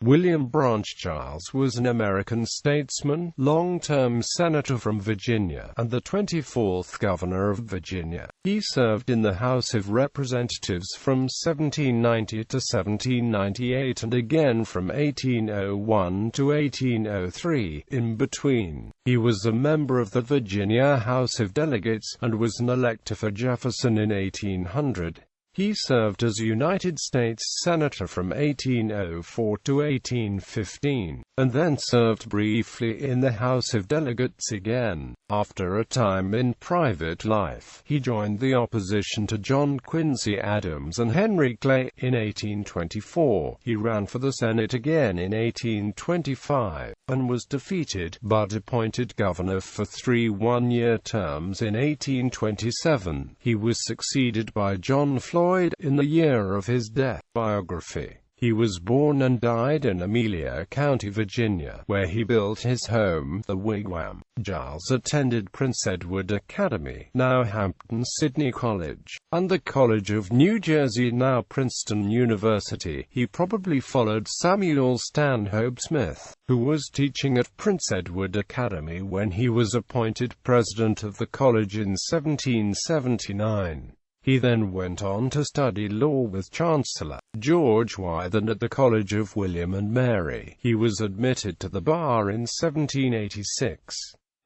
William Branch Giles was an American statesman, long-term senator from Virginia, and the 24th Governor of Virginia. He served in the House of Representatives from 1790 to 1798 and again from 1801 to 1803. In between, he was a member of the Virginia House of Delegates, and was an elector for Jefferson in 1800. He served as United States Senator from 1804 to 1815, and then served briefly in the House of Delegates again. After a time in private life, he joined the opposition to John Quincy Adams and Henry Clay. In 1824, he ran for the Senate again in 1825, and was defeated, but appointed governor for 3 one-year terms in 1827. He was succeeded by John Floyd in the year of his death. Biography. He was born and died in Amelia County, Virginia, where he built his home, the Wigwam. Giles attended Prince Edward Academy, now Hampton-Sydney College, and the College of New Jersey, now Princeton University. He probably followed Samuel Stanhope Smith, who was teaching at Prince Edward Academy when he was appointed president of the college in 1779. He then went on to study law with Chancellor George Wythen at the College of William and Mary. He was admitted to the bar in 1786.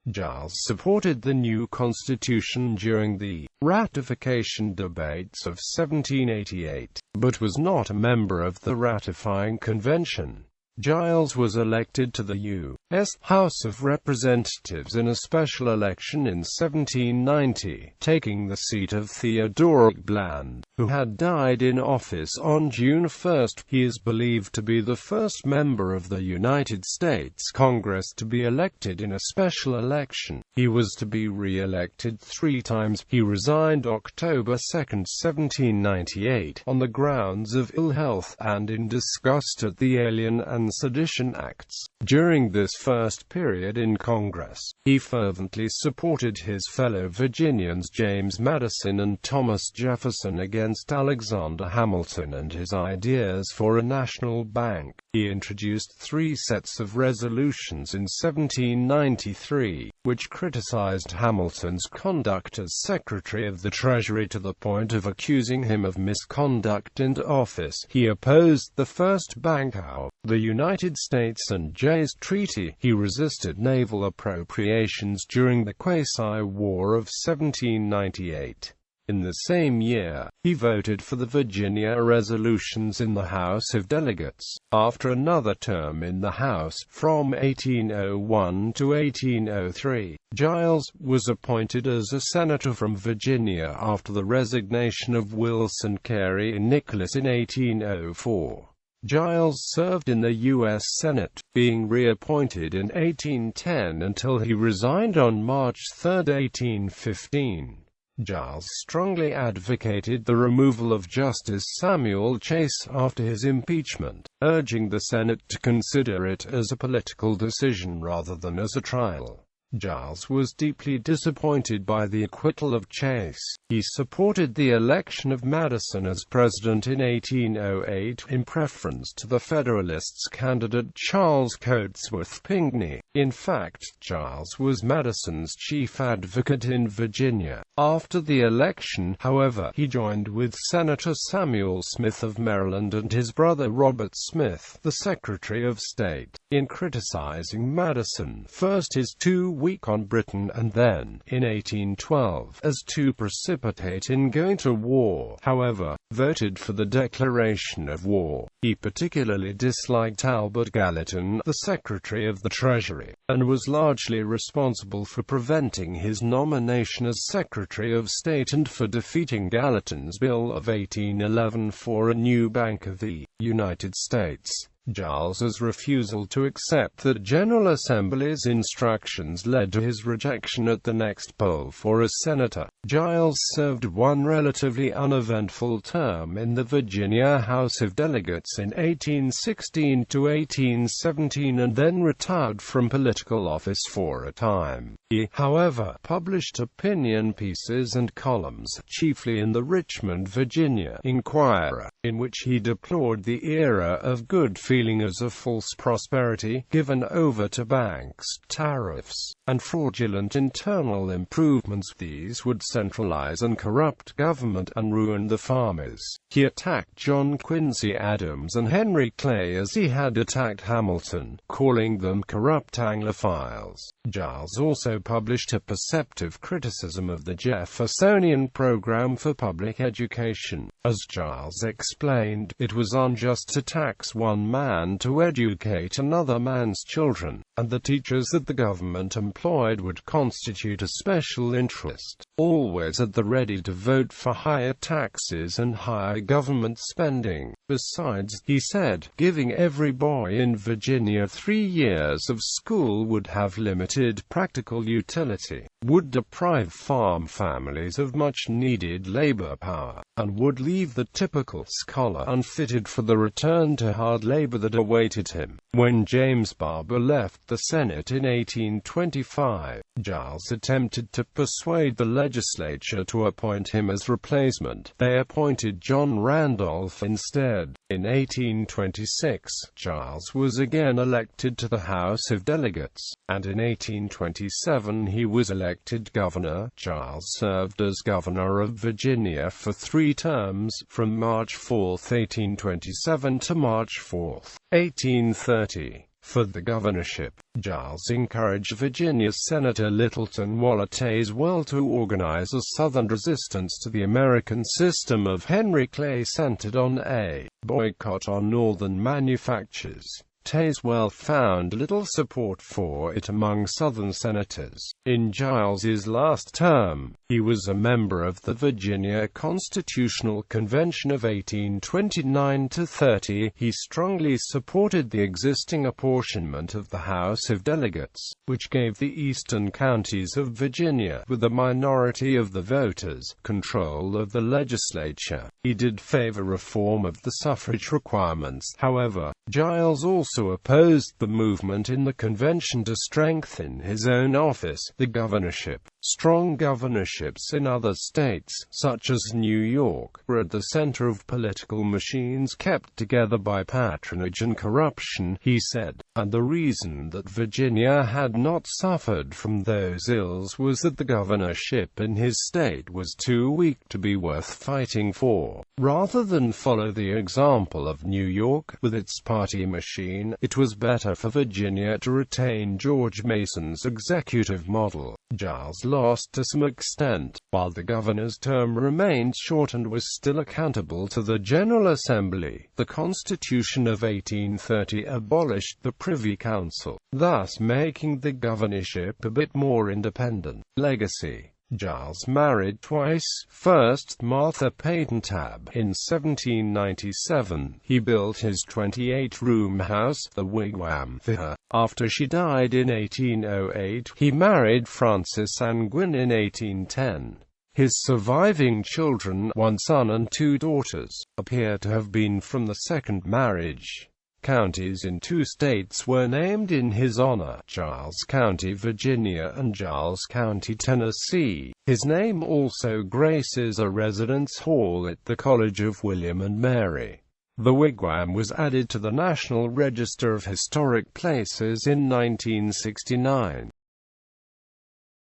Giles supported the new constitution during the ratification debates of 1788, but was not a member of the ratifying convention. Giles was elected to the U.S. House of Representatives in a special election in 1790, taking the seat of Theodoric Bland, who had died in office on June 1. He is believed to be the first member of the United States Congress to be elected in a special election. He was to be re-elected 3 times. He resigned October 2, 1798, on the grounds of ill health, and in disgust at the Alien and Sedition Acts. During this first period in Congress, he fervently supported his fellow Virginians James Madison and Thomas Jefferson against Alexander Hamilton and his ideas for a national bank. He introduced 3 sets of resolutions in 1793, which criticized Hamilton's conduct as Secretary of the Treasury to the point of accusing him of misconduct in office. He opposed the First Bank Act, the United States and Jay's Treaty. He resisted naval appropriations during the Quasi-War of 1798. In the same year, he voted for the Virginia resolutions in the House of Delegates. After another term in the House, from 1801 to 1803, Giles was appointed as a senator from Virginia after the resignation of Wilson Carey Nicholas in 1804. Giles served in the U.S. Senate, being reappointed in 1810 until he resigned on March 3, 1815. Giles strongly advocated the removal of Justice Samuel Chase after his impeachment, urging the Senate to consider it as a political decision rather than as a trial. Giles was deeply disappointed by the acquittal of Chase. He supported the election of Madison as president in 1808 in preference to the Federalists' candidate Charles Cotesworth Pinckney. In fact, Giles was Madison's chief advocate in Virginia. After the election, however, he joined with Senator Samuel Smith of Maryland and his brother Robert Smith, the Secretary of State, in criticizing Madison, first as too weak on Britain and then, in 1812, as too precipitate in going to war. However, voted for the declaration of war. He particularly disliked Albert Gallatin, the Secretary of the Treasury, and was largely responsible for preventing his nomination as Secretary of State and for defeating Gallatin's Bill of 1811 for a new Bank of the United States. Giles's refusal to accept the General Assembly's instructions led to his rejection at the next poll for a senator. Giles served one relatively uneventful term in the Virginia House of Delegates in 1816 to 1817 and then retired from political office for a time. He, however, published opinion pieces and columns, chiefly in the Richmond, Virginia Inquirer, in which he deplored the era of good feeling as a false prosperity, given over to banks, tariffs, and fraudulent internal improvements. These would centralize and corrupt government and ruin the farmers. He attacked John Quincy Adams and Henry Clay as he had attacked Hamilton, calling them corrupt Anglophiles. Giles also published a perceptive criticism of the Jeffersonian program for public education. As Giles explained, it was unjust to tax one man to educate another man's children, and the teachers that the government employed would constitute a special interest, always at the ready to vote for higher taxes and higher government spending. Besides, he said, giving every boy in Virginia 3 years of school would have limited practical utility, would deprive farm families of much-needed labor power, and would leave the typical scholar unfitted for the return to hard labor that awaited him. When James Barber left the Senate in 1825, Giles attempted to persuade the legislature to appoint him as replacement. They appointed John Randolph instead. In 1826, Giles was again elected to the House of Delegates, and in 1827 he was elected governor. Giles served as governor of Virginia for 3 terms, from March 4, 1827 to March 4, 1830. For the governorship, Giles encouraged Virginia's Senator Littleton Tazewell to organize a Southern resistance to the American system of Henry Clay centered on a boycott on Northern manufactures. Tazewell found little support for it among Southern senators. In Giles's last term, he was a member of the Virginia Constitutional Convention of 1829–30. He strongly supported the existing apportionment of the House of Delegates, which gave the eastern counties of Virginia, with a minority of the voters, control of the legislature. He did favor reform of the suffrage requirements. However, Giles also opposed the movement in the convention to strengthen his own office, the governorship. Strong governorships in other states, such as New York, were at the center of political machines kept together by patronage and corruption, he said, and the reason that Virginia had not suffered from those ills was that the governorship in his state was too weak to be worth fighting for. Rather than follow the example of New York, with its party machine, it was better for Virginia to retain George Mason's executive model. Giles lost to some extent, while the governor's term remained short and was still accountable to the General Assembly. The Constitution of 1830 abolished the Privy Council, thus making the governorship a bit more independent. Legacy. Giles married twice. First, Martha Peyton Tabb. In 1797, he built his 28-room house, the Wigwam, for her. After she died in 1808, he married Frances Ann Gwynn in 1810. His surviving children, 1 son and 2 daughters, appear to have been from the second marriage. Counties in 2 states were named in his honor: Giles County, Virginia, and Giles County, Tennessee. His name also graces a residence hall at the College of William and Mary. The Wigwam was added to the National Register of Historic Places in 1969.